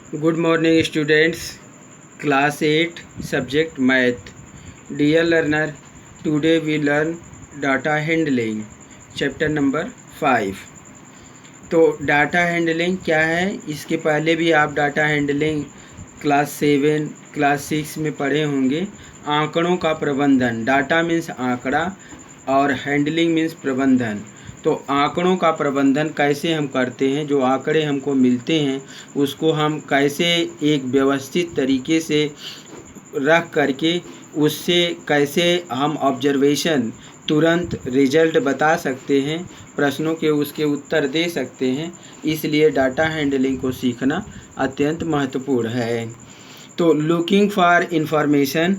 Good morning students, class 8 subject math. Dear learner, today we learn data handling chapter number 5. तो data handling क्या है, इसके पहले भी आप डाटा हैंडलिंग क्लास 7 क्लास 6 में पढ़े होंगे। आंकड़ों का प्रबंधन, डाटा मीन्स आंकड़ा और हैंडलिंग मीन्स प्रबंधन। तो आंकड़ों का प्रबंधन कैसे हम करते हैं, जो आंकड़े हमको मिलते हैं उसको हम कैसे एक व्यवस्थित तरीके से रख करके उससे कैसे हम ऑब्जर्वेशन तुरंत रिजल्ट बता सकते हैं, प्रश्नों के उसके उत्तर दे सकते हैं। इसलिए डाटा हैंडलिंग को सीखना अत्यंत महत्वपूर्ण है। तो looking for information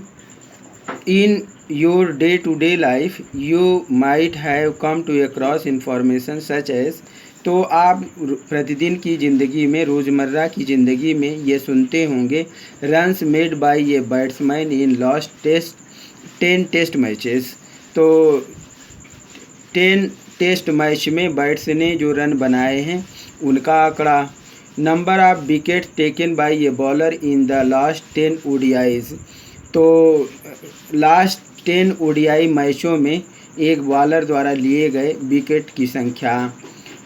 in your day to day life you might have come to across information such as. तो आप प्रतिदिन की ज़िंदगी में, रोज़मर्रा की ज़िंदगी में ये सुनते होंगे, runs made by a batsman in last 10 test matches. तो 10 टेस्ट मैच में बैट्स ने जो रन बनाए हैं उनका आंकड़ा। Number of wicket taken by a bowler in the last 10 ODIs. तो लास्ट 10 ओडीआई मैचों में एक बॉलर द्वारा लिए गए विकेट की संख्या।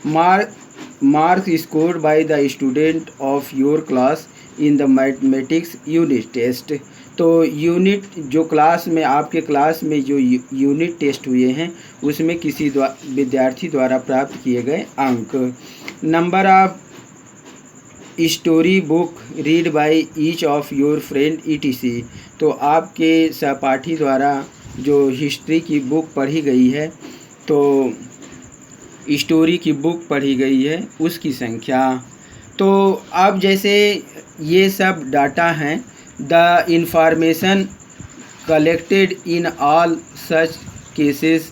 Marks scored by the student of your class in the mathematics unit test. तो यूनिट जो क्लास में, आपके क्लास में जो यूनिट टेस्ट हुए हैं उसमें किसी विद्यार्थी द्वारा प्राप्त किए गए अंक। Number of story book read by each of your friend etc. तो आपके सहपाठी द्वारा जो हिस्ट्री की बुक पढ़ी गई है, तो स्टोरी की बुक पढ़ी गई है उसकी संख्या। तो अब जैसे ये सब डाटा हैं, the information collected in all such cases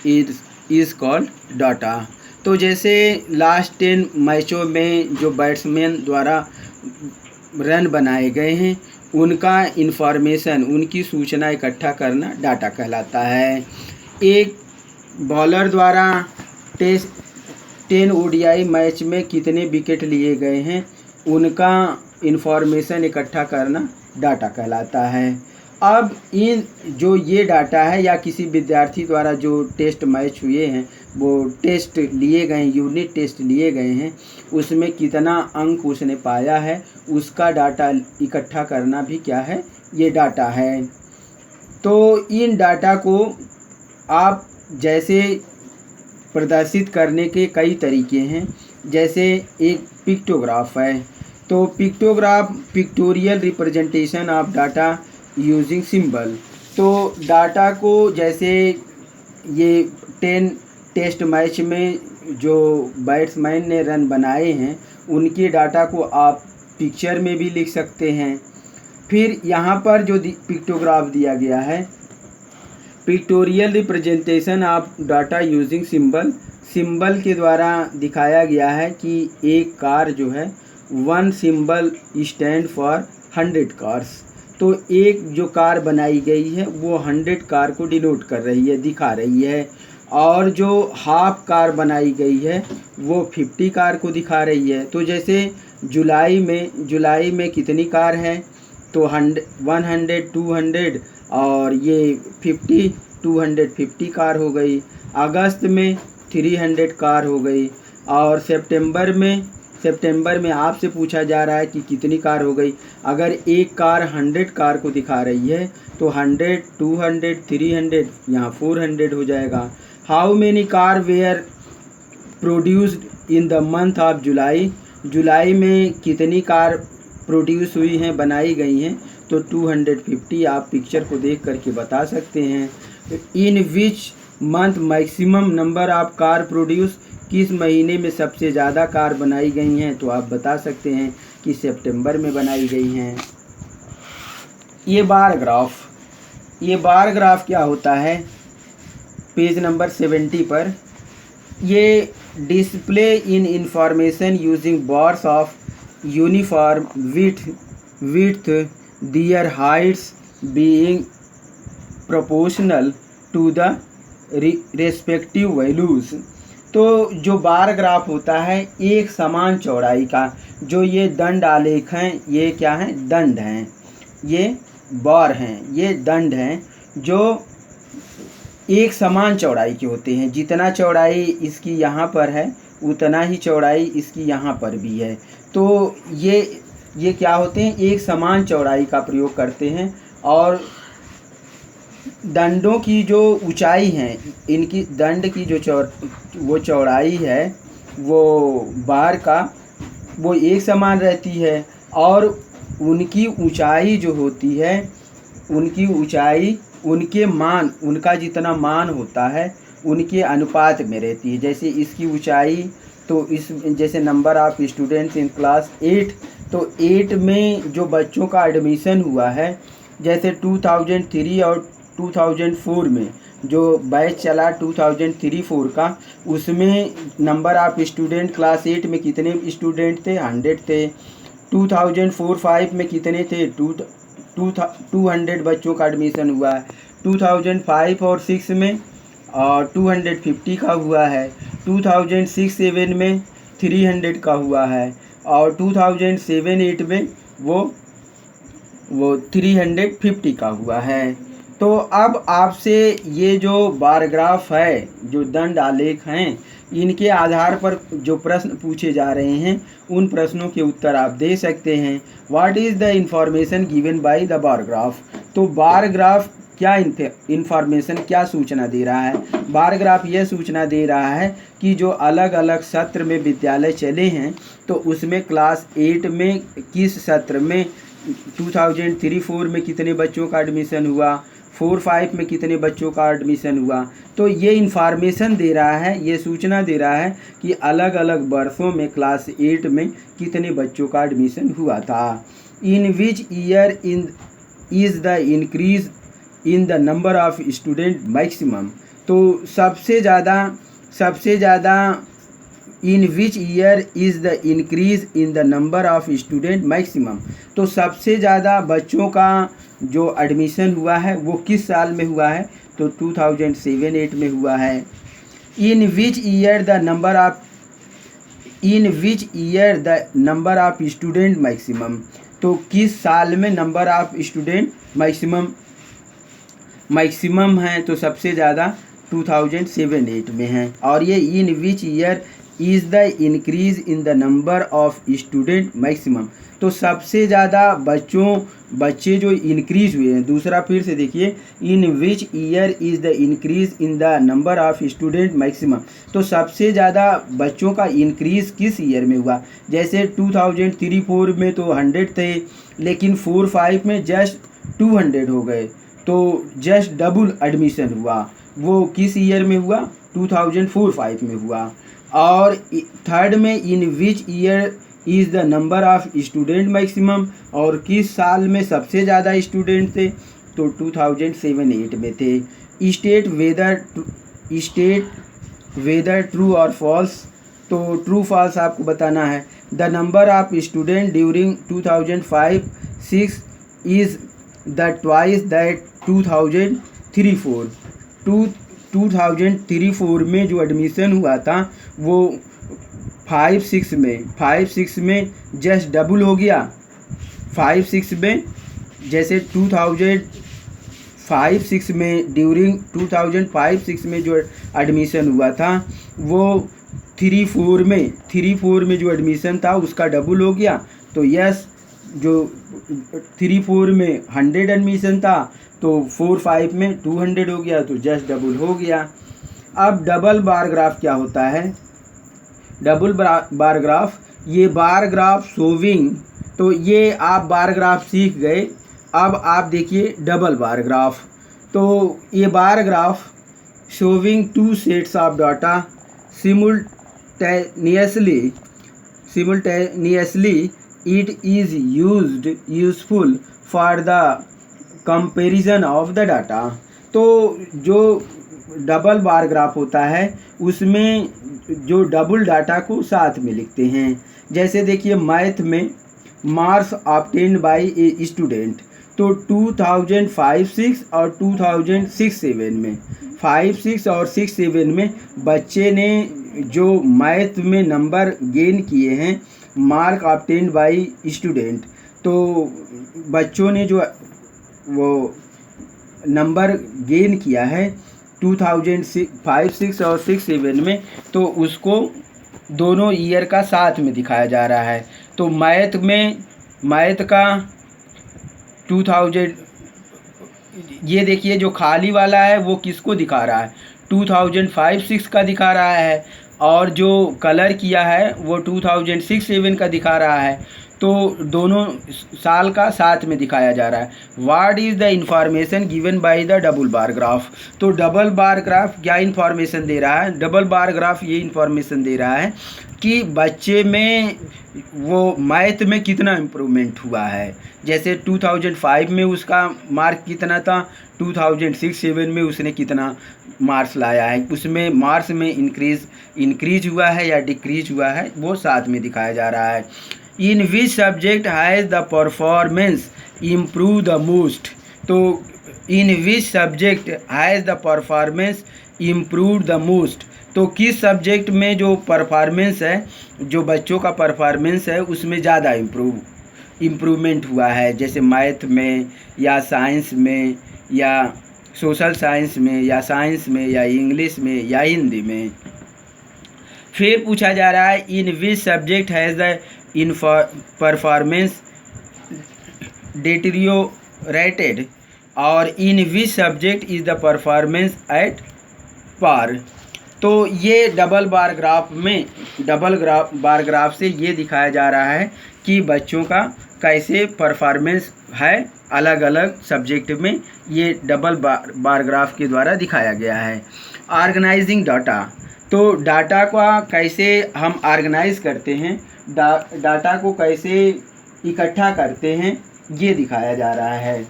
is called data. तो जैसे लास्ट 10 मैचों में जो बैट्समैन द्वारा रन बनाए गए हैं उनका इंफॉर्मेशन, उनकी सूचना इकट्ठा करना डाटा कहलाता है। एक बॉलर द्वारा 10 ओडीआई मैच में कितने विकेट लिए गए हैं उनका इंफॉर्मेशन इकट्ठा करना डाटा कहलाता है। अब इन जो ये डाटा है या किसी विद्यार्थी द्वारा जो टेस्ट मैच हुए हैं, वो टेस्ट लिए गए, यूनिट टेस्ट लिए गए हैं, उसमें कितना अंक उसने पाया है उसका डाटा इकट्ठा करना भी क्या है, ये डाटा है। तो इन डाटा को आप जैसे प्रदर्शित करने के कई तरीके हैं। जैसे एक पिक्टोग्राफ है, तो pictograph pictorial representation of data using symbol. तो डाटा को जैसे ये 10 टेस्ट मैच में जो बैट्समैन ने रन बनाए हैं उनके डाटा को आप पिक्चर में भी लिख सकते हैं। फिर यहाँ पर जो पिक्टोग्राफ दिया गया है, pictorial representation of data using symbol, symbol के द्वारा दिखाया गया है कि एक कार जो है, 1 सिंबल स्टैंड फॉर 100 कार्स। तो एक जो कार बनाई गई है वो 100 कार को डिनोट कर रही है, दिखा रही है। और जो हाफ कार बनाई गई है वो 50 कार को दिखा रही है। तो जैसे जुलाई में कितनी कार है, तो 100 200 और ये 50 250 कार हो गई। अगस्त में 300 कार हो गई। और सितंबर में आपसे पूछा जा रहा है कि कितनी कार हो गई। अगर एक कार 100 कार को दिखा रही है तो 100 200 300 यहाँ 400 हो जाएगा। How many car were produced in the month of July. जुलाई में कितनी कार प्रोड्यूस हुई हैं, बनाई गई हैं, तो 250 आप पिक्चर को देख करके बता सकते हैं। In which month maximum number of car produce, किस महीने में सबसे ज़्यादा कार बनाई गई हैं, तो आप बता सकते हैं कि सितंबर में बनाई गई हैं। ये बार ग्राफ क्या होता है, पेज नंबर 70 पर। ये display in information using bars of uniform width their heights being proportional to the respective values। तो जो बार ग्राफ होता है एक समान चौड़ाई का, जो ये दंड आलेख हैं ये क्या हैं, दंड हैं, ये बार हैं, ये दंड हैं, जो एक समान चौड़ाई के होते हैं। जितना चौड़ाई इसकी यहाँ पर है उतना ही चौड़ाई इसकी यहाँ पर भी है। तो ये क्या होते हैं, एक समान चौड़ाई का प्रयोग करते हैं। और दंडों की जो ऊंचाई है, इनकी दंड की जो वो चौड़ाई है वो बार का वो एक समान रहती है, और उनकी ऊंचाई जो होती है, उनकी ऊंचाई उनके मान, उनका जितना मान होता है उनके अनुपात में रहती है। जैसे इसकी ऊंचाई, तो इस जैसे number of students in class 8, तो 8 में जो बच्चों का एडमिशन हुआ है, जैसे 2003 और 2004 में जो बैच चला 2003-04 का, उसमें नंबर ऑफ स्टूडेंट क्लास 8 में कितने स्टूडेंट थे, 100 थे। 2004-05 में कितने थे, 200 बच्चों का एडमिशन हुआ है। 2005 और 6 में 250 का हुआ है। 2006-07 में 300 का हुआ है, और 2007-08 में वो 350 का हुआ है। तो अब आपसे ये जो बार ग्राफ है, जो दंड आलेख हैं, इनके आधार पर जो प्रश्न पूछे जा रहे हैं उन प्रश्नों के उत्तर आप दे सकते हैं। What is the information given by the bar graph. तो बार ग्राफ क्या इंफॉर्मेशन, क्या सूचना दे रहा है। बार ग्राफ यह सूचना दे रहा है कि जो अलग अलग सत्र में विद्यालय चले हैं, तो उसमें क्लास 8 में किस सत्र में 2003-04 में कितने बच्चों का एडमिशन हुआ, 4-5 में कितने बच्चों का एडमिशन हुआ। तो ये इन्फॉर्मेशन दे रहा है, ये सूचना दे रहा है कि अलग अलग वर्षों में क्लास 8 में कितने बच्चों का एडमिशन हुआ था। In which year is the increase in the number of student maximum. तो सबसे ज़्यादा in which year is the increase in the number of student maximum. तो सबसे ज़्यादा बच्चों का जो एडमिशन हुआ है वो किस साल में हुआ है, तो 2007-08 में हुआ है। In which year the number of student maximum. तो किस साल में नंबर ऑफ स्टूडेंट मैक्सिमम है, तो सबसे ज़्यादा 2007-08 में है। और ये in which year is the increase in the number of student maximum. तो सबसे ज़्यादा बच्चे जो इंक्रीज हुए हैं, दूसरा फिर से देखिए, in which year is the increase in the number of student maximum. तो सबसे ज़्यादा बच्चों का इंक्रीज़ किस ईयर में हुआ। जैसे 2003-04 में तो 100 थे, लेकिन 4-5 में जस्ट 200 हो गए, तो जस्ट डबल एडमिशन हुआ। वो किस ईयर में हुआ, 2004-05 में हुआ। और थर्ड में in which year is the number of student maximum, और किस साल में सबसे ज़्यादा स्टूडेंट थे, तो 2007-08 में थे। स्टेट वेदर ट्रू और फॉल्स। तो ट्रू फॉल्स आपको बताना है। The number of student during 2005-06 is the twice that 2003-04। 2003-04 में जो एडमिशन हुआ था वो 5-6 में जस्ट डबल हो गया। 5-6 में जैसे 2005-06 में ड्यूरिंग 2005-06 में जो एडमिशन हुआ था वो 3-4 में जो एडमिशन था उसका डबल हो गया। तो यस, जो 3-4 में 100 एडमिशन था तो 4-5 में 200 हो गया, तो जस्ट डबल हो गया। अब डबल बार ग्राफ क्या होता है। डबल बार ग्राफ, ये बार ग्राफ शोविंग, तो ये आप बार ग्राफ सीख गए। अब आप देखिए डबल बार ग्राफ। तो ये bar graph showing 2 sets of data simultaneously it is useful for the comparison of the data। तो जो डबल बार ग्राफ होता है उसमें जो डबल डाटा को साथ में लिखते हैं। जैसे देखिए मैथ में marks obtained by a student, तो 2005-06 और 2006-07 में 5-6 और 6-7 में बच्चे ने जो मैथ में नंबर गेन किए हैं, मार्क ऑब्टेन्ड बाय स्टूडेंट, तो बच्चों ने जो वो नंबर गेन किया है 2005-06 और 6-7 में, तो उसको दोनों ईयर का साथ में दिखाया जा रहा है। तो मैथ का 2000, ये देखिए जो खाली वाला है वो किसको दिखा रहा है, 2005-06 का दिखा रहा है, और जो कलर किया है वो 2006-07 का दिखा रहा है। तो दोनों साल का साथ में दिखाया जा रहा है। What is the information given by the double bar graph. तो डबल बार ग्राफ क्या इंफॉर्मेशन दे रहा है, डबल बार ग्राफ ये इंफॉर्मेशन दे रहा है कि बच्चे में वो मैथ में कितना इम्प्रूवमेंट हुआ है। जैसे 2005 में उसका मार्क कितना था, 2006-07 में उसने कितना मार्क्स लाया है, उसमें मार्क्स में इंक्रीज हुआ है या डिक्रीज हुआ है, वो साथ में दिखाया जा रहा है। In which subject has the performance improve the most. तो in which subject has the performance improve the most, तो किस सब्जेक्ट में जो परफॉर्मेंस है, जो बच्चों का परफॉर्मेंस है उसमें ज़्यादा इम्प्रूवमेंट हुआ है, जैसे मैथ में या साइंस में या सोशल साइंस में या साइंस में या इंग्लिश में या हिंदी में। फिर पूछा जा रहा है in which subject has the performance deteriorated और in which subject is the performance at par. तो ये डबल बार ग्राफ से ये दिखाया जा रहा है कि बच्चों का कैसे परफॉर्मेंस है अलग अलग सब्जेक्ट में, ये डबल बार ग्राफ के द्वारा दिखाया गया है। ऑर्गेनाइजिंग डाटा, तो डाटा का कैसे हम ऑर्गेनाइज करते हैं, डाटा को कैसे इकट्ठा करते हैं, ये दिखाया जा रहा है।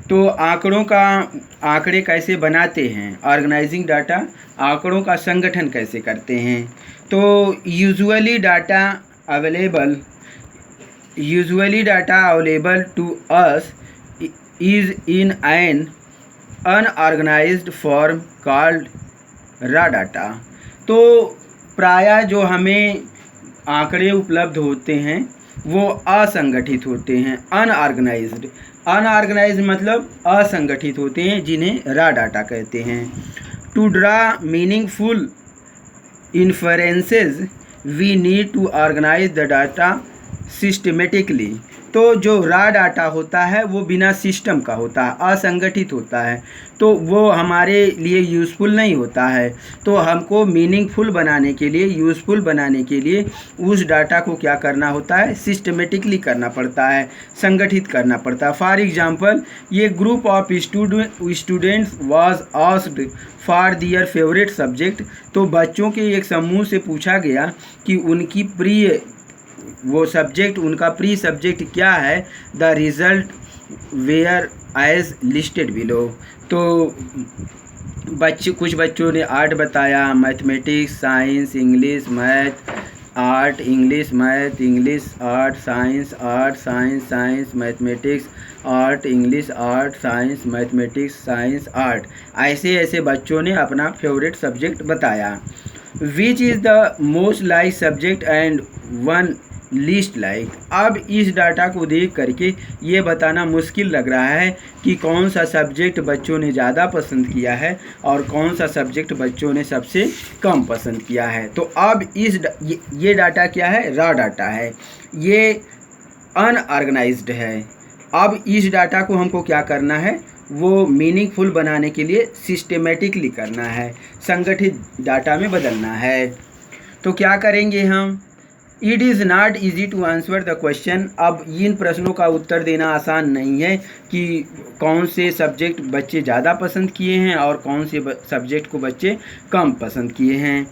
तो आंकड़े कैसे बनाते हैं, ऑर्गेनाइजिंग डाटा, आंकड़ों का संगठन कैसे करते हैं। तो usually data available to us is in an unorganized form called raw data. तो प्रायः जो हमें आंकड़े उपलब्ध होते हैं वो असंगठित होते हैं, अनऑर्गेनाइज्ड मतलब असंगठित होते हैं, जिन्हें रॉ डाटा कहते हैं। To draw meaningful inferences we need to organize the data systematically. तो जो रॉ डाटा होता है वो बिना सिस्टम का होता है, असंगठित होता है, तो वो हमारे लिए यूज़फुल नहीं होता है। तो हमको मीनिंगफुल बनाने के लिए, यूज़फुल बनाने के लिए उस डाटा को क्या करना होता है, सिस्टमेटिकली करना पड़ता है, संगठित करना पड़ता है। फॉर एग्जांपल, ये group of students was asked for their favourite subject. तो बच्चों के एक समूह से पूछा गया कि उनकी प्रिय वो सब्जेक्ट, उनका प्री सब्जेक्ट क्या है। The result were as listed below. तो कुछ बच्चों ने आर्ट बताया, mathematics, science, English, math, art, English, math, English, art, science, science, mathematics, art, English, art, science, mathematics, science, art. ऐसे बच्चों ने अपना फेवरेट सब्जेक्ट बताया। Which is the most like subject and one least like. अब इस data को देख करके ये बताना मुश्किल लग रहा है कि कौन सा सब्जेक्ट बच्चों ने ज़्यादा पसंद किया है और कौन सा सब्जेक्ट बच्चों ने सबसे कम पसंद किया है। तो अब ये डाटा क्या है, रॉ डाटा है, ये अनऑर्गेनाइज्ड है। अब इस डाटा को हमको क्या करना है, वो मीनिंगफुल बनाने के लिए सिस्टमेटिकली करना है, संगठित डाटा में बदलना है। तो क्या करेंगे हम, it is not easy to answer the question. अब इन प्रश्नों का उत्तर देना आसान नहीं है कि कौन से सब्जेक्ट बच्चे ज़्यादा पसंद किए हैं और कौन से सब्जेक्ट को बच्चे कम पसंद किए हैं।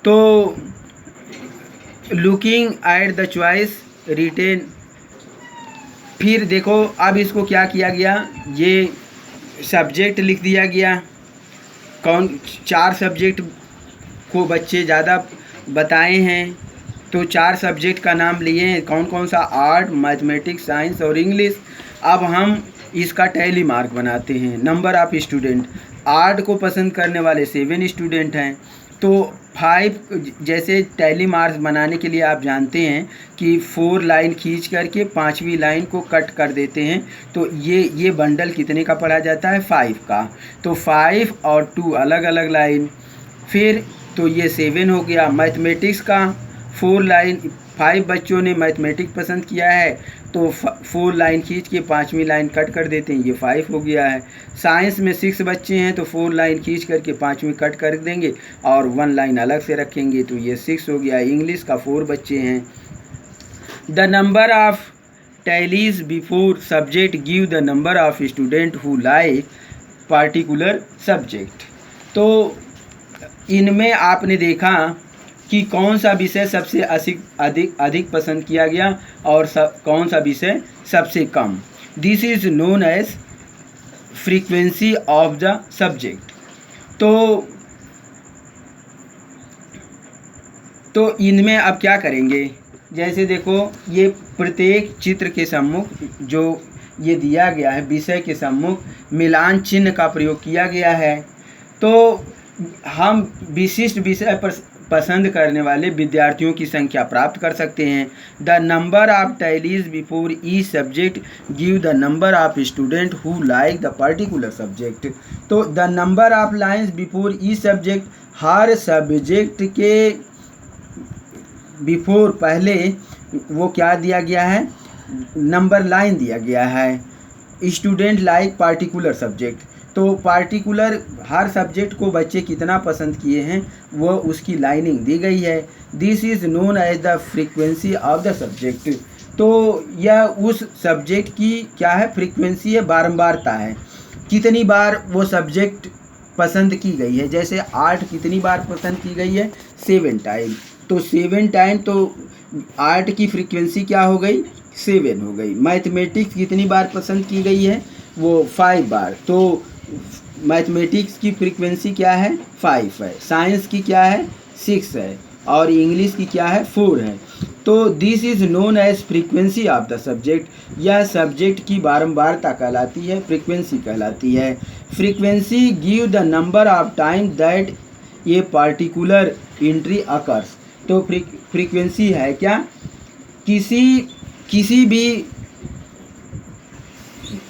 तो looking at the choice written, फिर देखो अब इसको क्या किया गया, ये सब्जेक्ट लिख दिया गया, कौन 4 सब्जेक्ट को बच्चे ज़्यादा बताए हैं, तो 4 सब्जेक्ट का नाम लिए हैं, कौन कौन सा? आर्ट, मैथमेटिक्स, साइंस और इंग्लिश। अब हम इसका टैली मार्क बनाते हैं। नंबर ऑफ स्टूडेंट, आर्ट को पसंद करने वाले 7 स्टूडेंट हैं, तो 5 जैसे टैली मार्क्स बनाने के लिए आप जानते हैं कि 4 लाइन खींच करके 5वीं लाइन को कट कर देते हैं, तो ये बंडल कितने का पढ़ा जाता है? 5 का। तो 5 और 2 अलग अलग लाइन, फिर तो ये 7 हो गया। मैथमेटिक्स का 4 लाइन, 5 बच्चों ने मैथमेटिक्स पसंद किया है, तो 4 लाइन खींच के 5वीं लाइन कट कर देते हैं, ये 5 हो गया है। साइंस में 6 बच्चे हैं, तो 4 लाइन खींच करके 5वीं कट कर देंगे और 1 लाइन अलग से रखेंगे, तो ये 6 हो गया। इंग्लिश का 4 बच्चे हैं। The number of tallies before subject give the number of student who like particular subject. तो इनमें आपने देखा कि कौन सा विषय सबसे अधिक पसंद किया गया और कौन सा विषय सबसे कम। This is known as frequency of the subject. तो इनमें अब क्या करेंगे, जैसे देखो ये प्रत्येक चित्र के सम्मुख जो ये दिया गया है विषय के सम्मुख मिलान चिन्ह का प्रयोग किया गया है। तो हम विशिष्ट विषय पर पसंद करने वाले विद्यार्थियों की संख्या प्राप्त कर सकते हैं। The number of tallies before each subject give the number of student who like the particular subject. तो the number of lines before each subject, हर सब्जेक्ट के बिफोर पहले वो क्या दिया गया है? नंबर लाइन दिया गया है। स्टूडेंट लाइक पार्टिकुलर सब्जेक्ट, तो पार्टिकुलर हर सब्जेक्ट को बच्चे कितना पसंद किए हैं वो उसकी लाइनिंग दी गई है। This is known as the frequency of the subject. तो यह उस सब्जेक्ट की क्या है? फ्रीक्वेंसी है, बारंबारता है, कितनी बार वो सब्जेक्ट पसंद की गई है। जैसे आर्ट कितनी बार पसंद की गई है? 7 टाइम। तो 7 टाइम, तो आर्ट की फ्रीक्वेंसी क्या हो गई? 7 हो गई। मैथमेटिक्स कितनी बार पसंद की गई है? वो 5 बार। तो मैथमेटिक्स की फ्रीक्वेंसी क्या है? 5 है। साइंस की क्या है? 6 है। और इंग्लिश की क्या है? 4 है। तो this is known as frequency of the subject. यह सब्जेक्ट की बारंबारता कहलाती है, फ्रीक्वेंसी कहलाती है। Frequency give the number of time that ये पार्टिकुलर एंट्री अकर्स। तो फ्रीक्वेंसी है क्या? किसी भी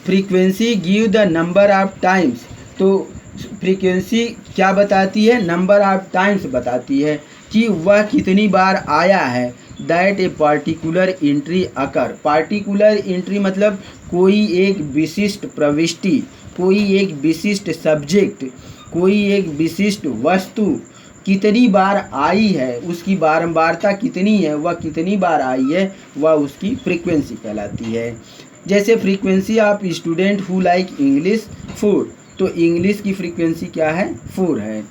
frequency give the number of times. तो फ्रीक्वेंसी क्या बताती है? नंबर ऑफ टाइम्स बताती है कि वह कितनी बार आया है। That a particular entry occur. Particular entry मतलब कोई एक विशिष्ट प्रविष्टि, कोई एक विशिष्ट सब्जेक्ट, कोई एक विशिष्ट वस्तु कितनी बार आई है, उसकी बारंबारता कितनी है, वह कितनी बार आई है, वह उसकी फ्रीक्वेंसी कहलाती है। जैसे frequency of student who like English 4, तो इंग्लिश की फ्रीक्वेंसी क्या है? 4 है।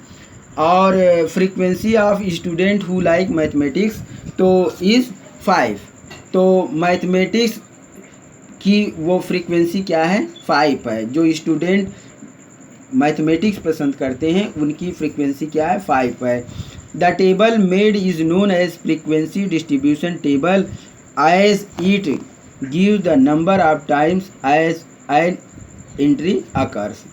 और frequency of student who like mathematics तो इज़ 5। तो मैथमेटिक्स की वो फ्रीक्वेंसी क्या है? 5 है। जो स्टूडेंट मैथमेटिक्स पसंद करते हैं उनकी फ्रीक्वेंसी क्या है? 5 है। The table made is known as frequency distribution table as it give the number of times as an entry occurs.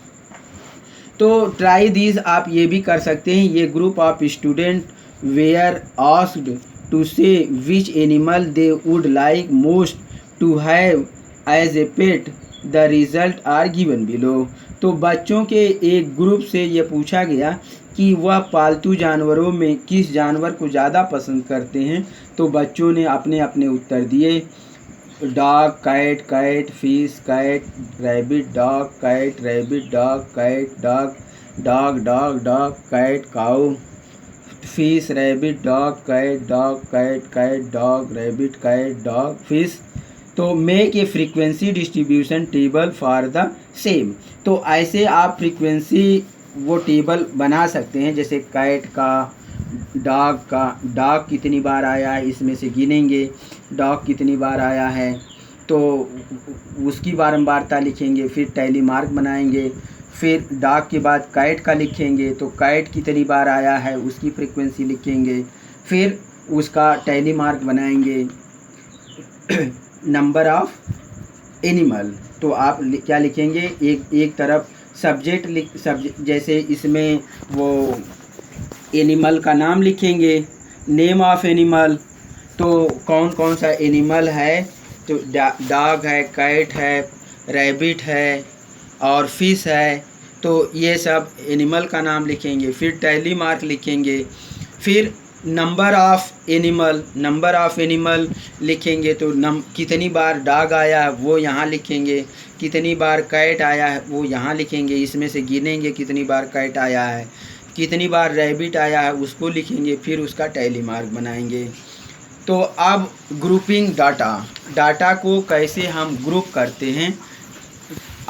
तो ट्राई दिस आप ये भी कर सकते हैं। ये group of student were asked to say which animal they would like most to have as a pet. The result are given below. तो बच्चों के एक ग्रुप से ये पूछा गया कि वह पालतू जानवरों में किस जानवर को ज़्यादा पसंद करते हैं। तो बच्चों ने अपने अपने उत्तर दिए। Dog, cat, cat, fish, cat, rabbit, dog, cat, rabbit, dog, cat, dog, dog, dog, dog, cat, cow, fish, rabbit, dog, cat, dog, cat, cat, dog, rabbit, cat, dog, fish. तो make a frequency distribution table for the same. तो ऐसे आप frequency वो table बना सकते हैं। जैसे cat का, डॉग कितनी बार आया है इसमें से गिनेंगे, डॉग कितनी बार आया है तो उसकी बारंबारता लिखेंगे, फिर टैली मार्क बनाएंगे। फिर डॉग के बाद कैट का लिखेंगे तो कैट कितनी बार आया है उसकी फ्रीक्वेंसी लिखेंगे। फिर उसका टैली मार्क बनाएंगे। नंबर ऑफ एनिमल, तो आप क्या लिखेंगे, एक तरफ सब्जेक्ट जैसे इसमें वो एनिमल का नाम लिखेंगे, नेम ऑफ एनिमल। तो कौन कौन सा एनिमल है, तो डॉग है, कैट है, रैबिट है और फिश है। तो ये सब एनिमल का नाम लिखेंगे। फिर टैली मार्क लिखेंगे। फिर नंबर ऑफ एनिमल लिखेंगे। तो कितनी बार डॉग आया है वो यहाँ लिखेंगे, कितनी बार कैट आया है वो यहाँ लिखेंगे। इसमें से गिनेंगे कितनी बार कैट आया है, कितनी बार रैबिट आया है उसको लिखेंगे। फिर उसका टैली मार्क बनाएंगे। तो अब ग्रुपिंग डाटा को कैसे हम ग्रुप करते हैं,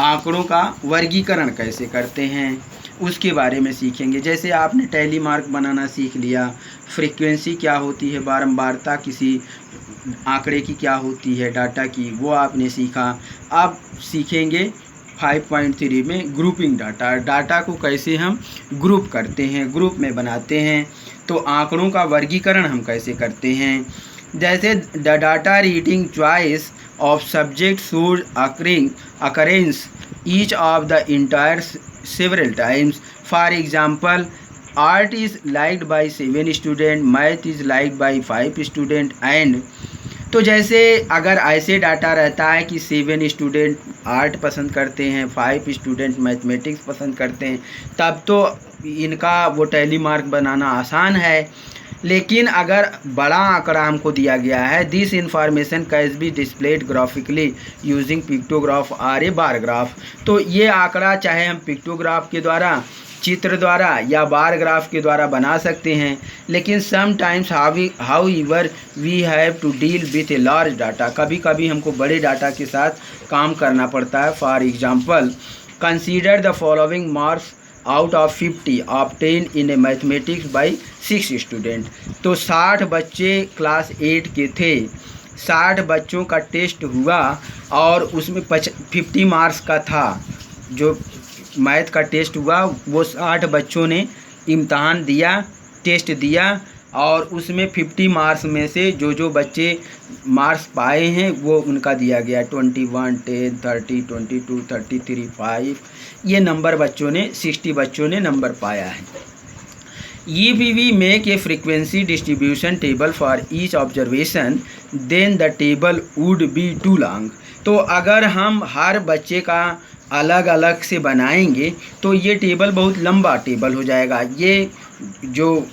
आंकड़ों का वर्गीकरण कैसे करते हैं उसके बारे में सीखेंगे। जैसे आपने टैली मार्क बनाना सीख लिया, फ्रीक्वेंसी क्या होती है, बारंबारता किसी आंकड़े की क्या होती है, डाटा की, वो आपने सीखा। अब सीखेंगे 5.3 में ग्रुपिंग डाटा को कैसे हम ग्रुप करते हैं, ग्रुप में बनाते हैं। तो आंकड़ों का वर्गीकरण हम कैसे करते हैं, जैसे the data reading choice of subject should occurrence each of the entire several times. For example, art is liked by 7 students, math is liked by 5 students and तो जैसे अगर ऐसे डाटा रहता है कि 7 स्टूडेंट आर्ट पसंद करते हैं, 5 स्टूडेंट मैथमेटिक्स पसंद करते हैं, तब तो इनका वो टैली मार्क बनाना आसान है। लेकिन अगर बड़ा आंकड़ा हमको दिया गया है, this information can be displayed graphically using pictograph और ए बार ग्राफ। तो ये आंकड़ा चाहे हम पिक्टोग्राफ के द्वारा, चित्र द्वारा या बार ग्राफ के द्वारा बना सकते हैं। लेकिन sometimes however we have to deal with a large data, कभी कभी हमको बड़े डाटा के साथ काम करना पड़ता है। For example, consider the following marks out of 50 obtain in A mathematics by 6 student. तो 60 बच्चे क्लास 8 के थे, 60 बच्चों का टेस्ट हुआ और उसमें 50 मार्क्स का था। जो मैथ का टेस्ट हुआ वो 60 बच्चों ने इम्तहान दिया, टेस्ट दिया और उसमें 50 मार्क्स में से जो बच्चे मार्क्स पाए हैं वो उनका दिया गया 21, 10, 30, 22, 33, 5। ये नंबर बच्चों ने 60 बच्चों ने नंबर पाया है। We make a frequency distribution table for each observation, then the table would be too long. तो अगर हम हर बच्चे का अलग अलग से बनाएंगे तो ये टेबल बहुत लंबा टेबल हो जाएगा। ये जो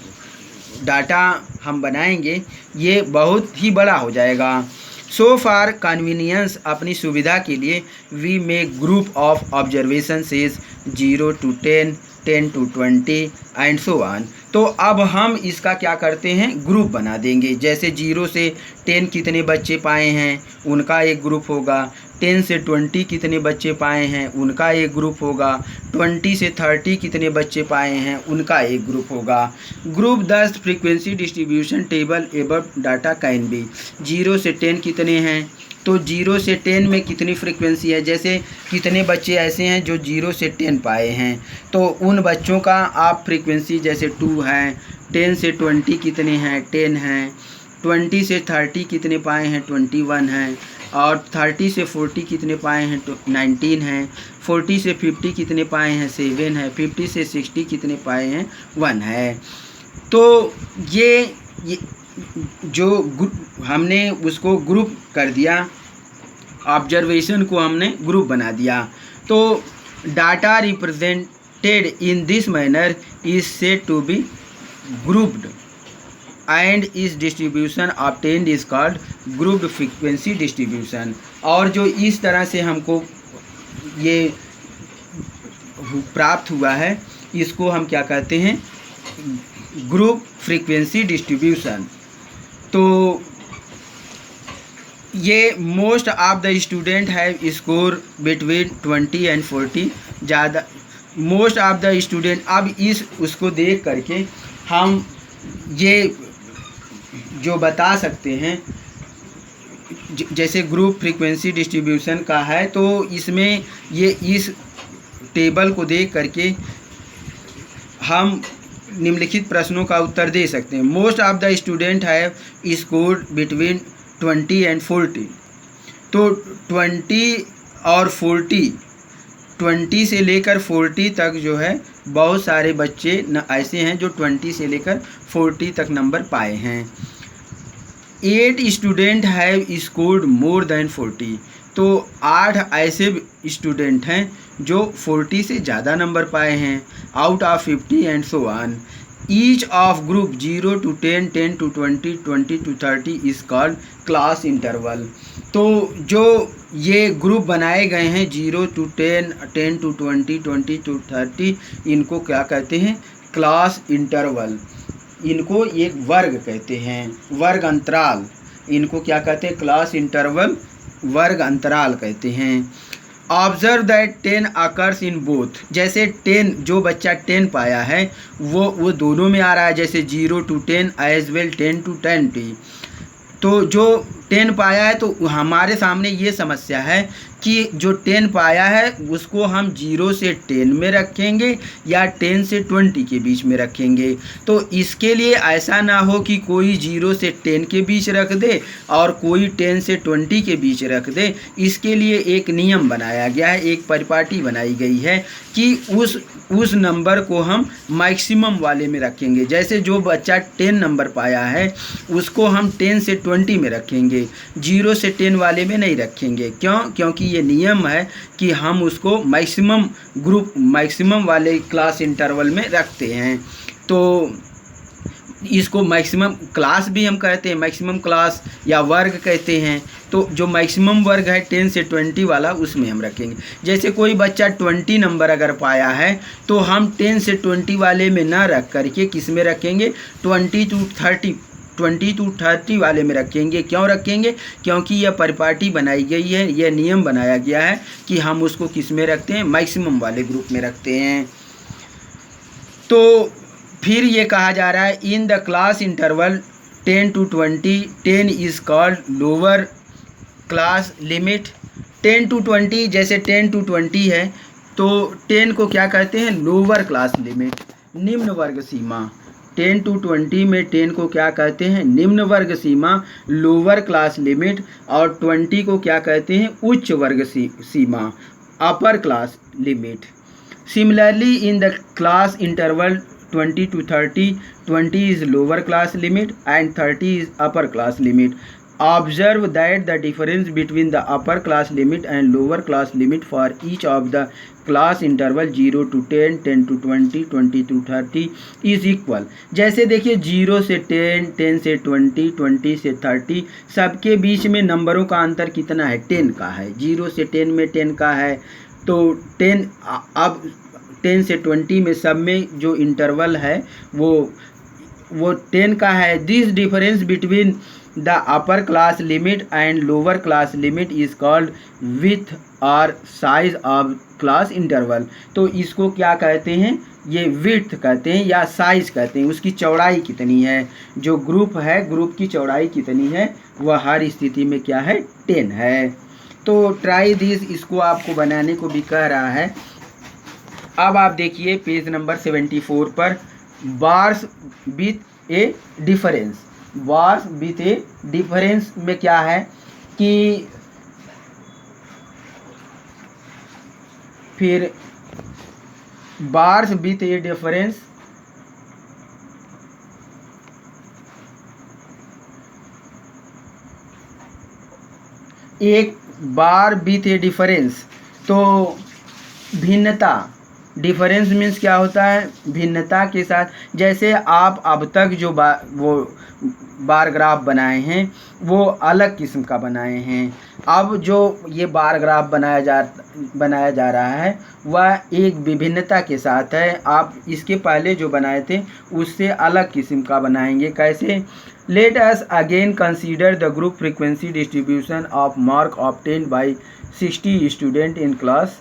डाटा हम बनाएंगे ये बहुत ही बड़ा हो जाएगा। सो फॉर कन्वीनियंस, अपनी सुविधा के लिए, we make group of observation says 0 to 10, 10 to 20 and so on. तो अब हम इसका क्या करते हैं, ग्रुप बना देंगे। जैसे 0 से 10 कितने बच्चे पाए हैं उनका एक ग्रुप होगा, 10 से 20 कितने बच्चे पाए हैं उनका एक ग्रुप होगा, 20 से 30 कितने बच्चे पाए हैं उनका एक ग्रुप होगा। Group 10 frequency distribution table above data can be. 0 से 10 कितने हैं, तो 0 से 10 में कितनी फ्रीक्वेंसी है, जैसे कितने बच्चे ऐसे हैं जो 0 से 10 पाए हैं, तो उन बच्चों का आप फ्रीक्वेंसी जैसे 2 है। 10 से 20 कितने हैं, 10 हैं। 20 से 30 कितने पाए हैं, 21 हैं। और 30 से 40 कितने पाए हैं, तो 19 हैं। 40 से 50 कितने पाए हैं, 7 है। 50 से 60 कितने पाए हैं, 1 है। तो ये जो हमने उसको ग्रुप कर दिया, ऑब्जर्वेशन को हमने ग्रुप बना दिया। तो data represented in this manner is said to be grouped and this distribution obtained is called grouped frequency distribution. और जो इस तरह से हमको ये प्राप्त हुआ है इसको हम क्या कहते हैं, ग्रुप फ्रीक्वेंसी डिस्ट्रीब्यूशन। तो ये most of the student have score between 20 and 40, ज़्यादा मोस्ट ऑफ द स्टूडेंट। अब इस उसको देख करके हम ये जो बता सकते हैं, जैसे ग्रुप फ्रीक्वेंसी डिस्ट्रीब्यूशन का है तो इसमें ये इस टेबल को देख करके हम निम्नलिखित प्रश्नों का उत्तर दे सकते हैं। Most of the student have scored between 20 and 40। तो 20 और 40, 20 से लेकर 40 तक जो है बहुत सारे बच्चे न ऐसे हैं जो 20 से लेकर 40 तक नंबर पाए हैं। 8 student have scored more than 40। तो 8 ऐसे स्टूडेंट हैं जो 40 से ज़्यादा नंबर पाए हैं, out of 50 and so on. Each of group 0 to 10, 10 to 20, 20 to 30 is called class interval. तो जो ये ग्रुप बनाए गए हैं 0 to 10, 10 to 20, 20 to 30, इनको क्या कहते हैं? Class interval. इनको एक वर्ग कहते हैं, वर्ग अंतराल। इनको क्या कहते हैं? क्लास इंटरवल, वर्ग अंतराल कहते हैं। Observe that 10 occurs in both. जैसे 10, जो बच्चा 10 पाया है वो दोनों में आ रहा है, जैसे 0 to 10 एज वेल 10 to 20। तो जो 10 पाया है तो हमारे सामने ये समस्या है कि जो 10 पाया है उसको हम 0 से 10 में रखेंगे या 10 से 20 के बीच में रखेंगे। तो इसके लिए ऐसा ना हो कि कोई 0 से 10 के बीच रख दे और कोई 10 से 20 के बीच रख दे। इसके लिए एक नियम बनाया गया है, एक परिपाटी बनाई गई है कि उस नंबर को हम मैक्सिमम वाले में रखेंगे। जैसे जो बच्चा 10 नंबर पाया है उसको हम 10 से 20 में रखेंगे, 0 से 10 वाले में नहीं रखेंगे। क्यों? क्योंकि ये नियम है कि हम उसको मैक्सिमम ग्रुप, मैक्सिमम वाले क्लास इंटरवल में रखते हैं। तो इसको मैक्सिमम क्लास भी हम कहते हैं, मैक्सिमम क्लास या वर्ग कहते हैं। तो जो मैक्सिमम वर्ग है 10 से 20 वाला, उसमें हम रखेंगे। जैसे कोई बच्चा 20 नंबर अगर पाया है तो हम 10 से 20 वाले में ना रख करके किस में रखेंगे? 20 to 30 वाले में रखेंगे। क्यों रखेंगे? क्योंकि यह परिपाटी बनाई गई है, यह नियम बनाया गया है कि हम उसको किस में रखते हैं? मैक्सिमम वाले ग्रुप में रखते हैं। तो फिर ये कहा जा रहा है इन the class interval 10 to 20, 10 is called lower class limit. 10 to 20, जैसे 10 to 20 है तो 10 को क्या कहते हैं? लोअर क्लास लिमिट, निम्न वर्ग सीमा। 10 to 20 में 10 को क्या कहते हैं? निम्न वर्ग सीमा, लोअर क्लास लिमिट। और 20 को क्या कहते हैं? उच्च वर्ग सीमा, upper class limit. Similarly in the class interval 20 to 30, 20 is lower class limit and 30 is upper class limit. Observe that the difference between the upper class limit and lower class limit for each of the class interval 0 to 10, 10 to 20, 20 to 30 is equal। जैसे देखिए 0 से 10, 10 से 20, 20 से 30, सबके बीच में नंबरों का अंतर कितना है? 10 का है। 0 से 10 में 10 का है, तो 10 अब 10 से 20 में सब में जो इंटरवल है वो 10 का है। This difference between the upper class limit and lower class limit is called width और साइज ऑफ क्लास इंटरवल। तो इसको क्या कहते हैं? ये विड्थ कहते हैं या साइज कहते हैं। उसकी चौड़ाई कितनी है, जो ग्रुप है ग्रुप की चौड़ाई कितनी है, वह हर स्थिति में क्या है? 10 है। तो ट्राई दिस, इसको आपको बनाने को भी कह रहा है। अब आप देखिए पेज नंबर 74 पर, bars with A difference. Bars with A difference में क्या है कि फिर बार्स विथ ए डिफरेंस, एक बार विथ ए डिफरेंस, तो भिन्नता, डिफरेंस मीन्स क्या होता है? भिन्नता के साथ। जैसे आप अब तक जो वो बार ग्राफ बनाए हैं वो अलग किस्म का बनाए हैं। अब जो ये बार ग्राफ बनाया जा रहा है वह एक विभिन्नता के साथ है। आप इसके पहले जो बनाए थे उससे अलग किस्म का बनाएंगे। कैसे? Let us again consider the group frequency distribution of mark obtained by 60 student in class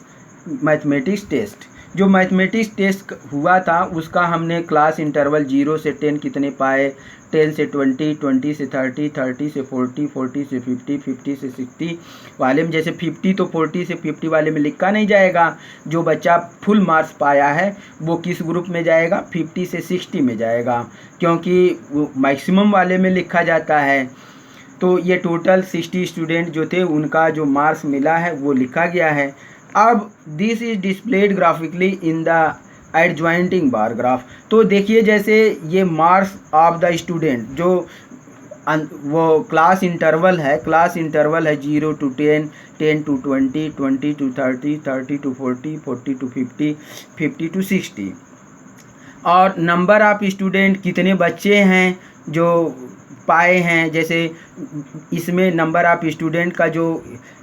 mathematics test. जो मैथमेटिक्स टेस्ट हुआ था उसका हमने क्लास इंटरवल 0 से 10 कितने पाए, 10 से 20, 20 से 30, 30 से 40, 40 से 50, 50 से 60 वाले में, जैसे 50 तो 40 से 50 वाले में लिखा नहीं जाएगा। जो बच्चा फुल मार्क्स पाया है वो किस ग्रुप में जाएगा, 50 से 60 में जाएगा, क्योंकि वो मैक्सिमम वाले में लिखा जाता है। तो ये टोटल 60 स्टूडेंट जो थे उनका जो मार्क्स मिला है वो लिखा गया है। अब this is displayed graphically in the adjoining bar graph. तो देखिए जैसे ये मार्क्स ऑफ द स्टूडेंट जो वो क्लास इंटरवल है 0 to 10, 10 to 20, 20 to 30, 30 to 40, 40 to 50, 50 to 60, और नंबर ऑफ स्टूडेंट कितने बच्चे हैं जो पाए हैं। जैसे इसमें नंबर ऑफ स्टूडेंट का जो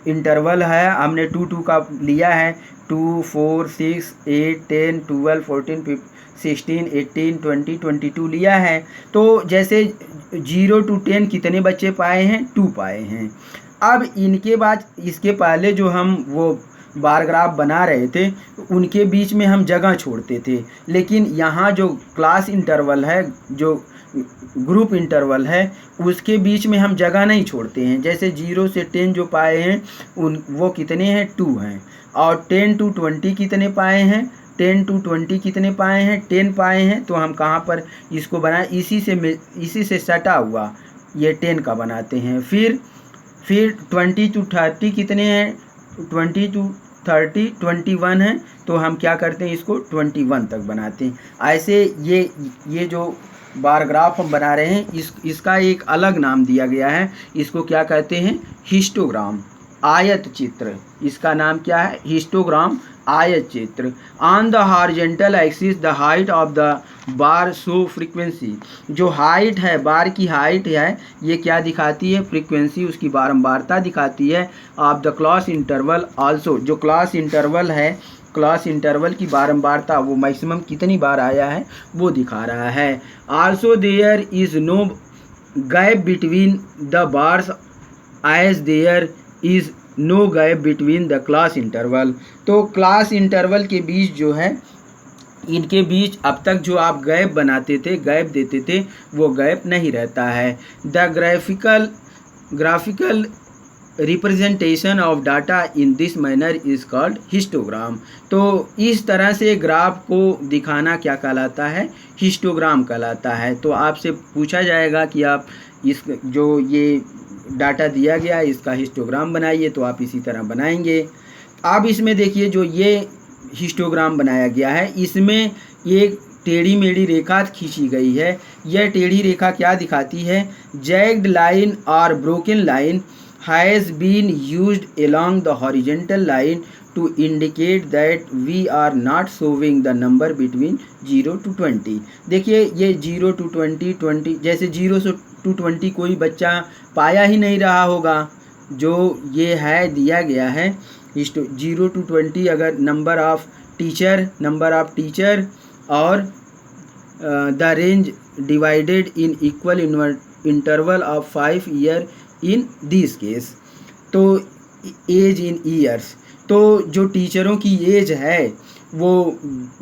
इंटरवल है हमने 2 का लिया है, 2, 4, 6, 8, 10, 12, 14, 16, 18, 20, 22 लिया है। तो जैसे 0 to 10 कितने बच्चे पाए हैं, 2 पाए हैं। अब इनके बाद इसके पहले जो हम वो बार ग्राफ बना रहे थे उनके बीच में हम जगह छोड़ते थे, लेकिन यहाँ जो क्लास इंटरवल है, जो ग्रुप इंटरवल है, उसके बीच में हम जगह नहीं छोड़ते हैं। जैसे 0 से 10 जो पाए हैं वो कितने हैं, 2 हैं, और 10 to 20 कितने पाए हैं, 10 to 20 कितने पाए हैं, 10 पाए हैं। तो हम कहाँ पर इसको बनाए, इसी से सटा हुआ ये 10 का बनाते हैं। फिर 20 to 30 कितने हैं, 20 to 30 21 है, तो हम क्या करते हैं इसको 21 तक बनाते हैं। ऐसे ये जो बार ग्राफ हम बना रहे हैं इसका एक अलग नाम दिया गया है, इसको क्या कहते हैं, हिस्टोग्राम, आयत चित्र। इसका नाम क्या है, हिस्टोग्राम, आयत चित्र। On the horizontal axis the height of the bar show frequency. जो हाइट है, बार की हाइट है, ये क्या दिखाती है, फ्रीक्वेंसी, उसकी बारंबारता दिखाती है। Of the class interval also, जो क्लास इंटरवल है, क्लास इंटरवल की बारंबारता, वो मैक्सिमम कितनी बार आया है वो दिखा रहा है। Also there is no gap between the bars as there is no gap between the class interval. तो क्लास इंटरवल के बीच जो है, इनके बीच अब तक जो आप गैप बनाते थे, गैप देते थे, वो गैप नहीं रहता है। The graphical representation of data in this manner is called histogram. तो इस तरह से ग्राफ को दिखाना क्या कहलाता है, हिस्टोग्राम कहलाता है। तो आपसे पूछा जाएगा कि आप इस जो ये डाटा दिया गया इसका हिस्टोग्राम बनाइए, तो आप इसी तरह बनाएंगे। अब इसमें देखिए जो ये हिस्टोग्राम बनाया गया है, इसमें एक टेढ़ी मेढ़ी रेखा खींची गई है। यह टेढ़ी रेखा क्या दिखाती है, जैग्ड लाइन और broken line has been used along the horizontal line to indicate that we are not showing the number between 0 to 20। देखिए ये 0 to 20, 20 जैसे 0 to 20 कोई बच्चा पाया ही नहीं रहा होगा। जो ये है दिया गया है 0 to 20, अगर नंबर ऑफ टीचर और the range divided in equal interval of 5 year in this case. तो एज इन ईयर्स, तो जो टीचरों की एज है वो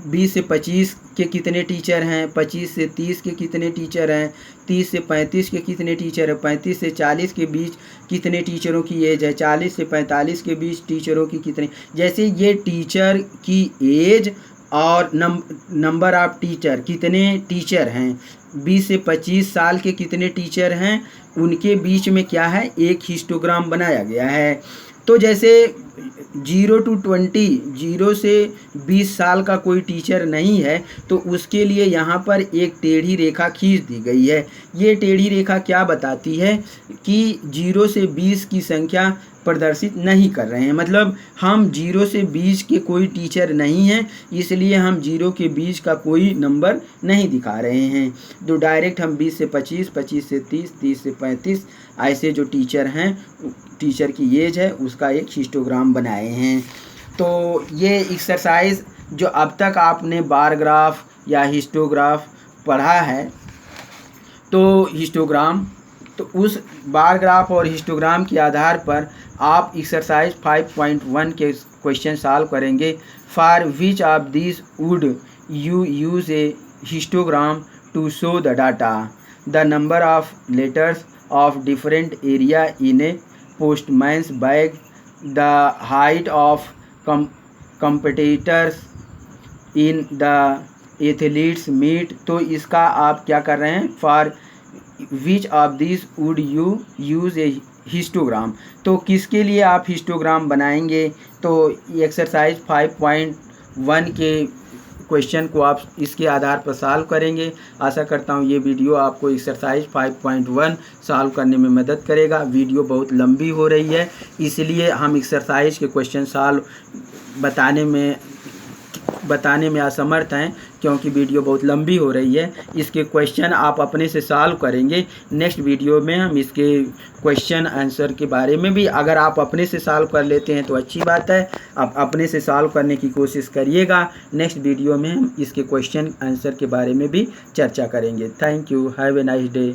20 से 25 के कितने टीचर हैं, 25 से 30 के कितने टीचर हैं, 30 से 35 के कितने टीचर हैं, 35 से 40 के बीच कितने टीचरों की एज है, 40 से 45 के बीच टीचरों की कितने। जैसे ये टीचर की एज और नंबर ऑफ टीचर, कितने टीचर हैं, 20 से 25 साल के कितने टीचर हैं, उनके बीच में क्या है, एक हिस्टोग्राम बनाया गया है। तो जैसे 0 to 20, 0 से 20 साल का कोई टीचर नहीं है, तो उसके लिए यहाँ पर एक टेढ़ी रेखा खींच दी गई है। ये टेढ़ी रेखा क्या बताती है कि 0 से 20 की संख्या प्रदर्शित नहीं कर रहे हैं, मतलब हम 0 से 20 के कोई टीचर नहीं हैं, इसलिए हम 0 के 20 का कोई नंबर नहीं दिखा रहे हैं। तो डायरेक्ट हम 20 से 25, 25 से 30, 30 से 35 ऐसे जो टीचर हैं, टीचर की एज है, उसका एक हिस्टोग्राम बनाए हैं। तो ये एक्सरसाइज जो अब तक आपने बार ग्राफ या हिस्टोग्राफ पढ़ा है, तो हिस्टोग्राम तो उस बार ग्राफ और हिस्टोग्राम के आधार पर आप एक्सरसाइज 5.1 के क्वेश्चन सॉल्व करेंगे। For which of this would you use a histogram to show the data, the number of letters of different area in a postman's bag, the height of competitors in the athletes meet. तो इसका आप क्या कर रहे हैं, for which of this would you use a histogram, तो किसके लिए आप हिस्टोग्राम बनाएंगे। तो एक्सरसाइज 5.1 के क्वेश्चन को आप इसके आधार पर सॉल्व करेंगे। आशा करता हूँ ये वीडियो आपको एक्सरसाइज 5.1 सॉल्व करने में मदद करेगा। वीडियो बहुत लंबी हो रही है, इसलिए हम एक्सरसाइज के क्वेश्चन सॉल्व बताने में असमर्थ हैं, क्योंकि वीडियो बहुत लंबी हो रही है। इसके क्वेश्चन आप अपने से सॉल्व करेंगे। नेक्स्ट वीडियो में हम इसके क्वेश्चन आंसर के बारे में भी, अगर आप अपने से सॉल्व कर लेते हैं तो अच्छी बात है, आप अपने से सॉल्व करने की कोशिश करिएगा। नेक्स्ट वीडियो में हम इसके क्वेश्चन आंसर के बारे में भी चर्चा करेंगे। Thank you, have a nice day.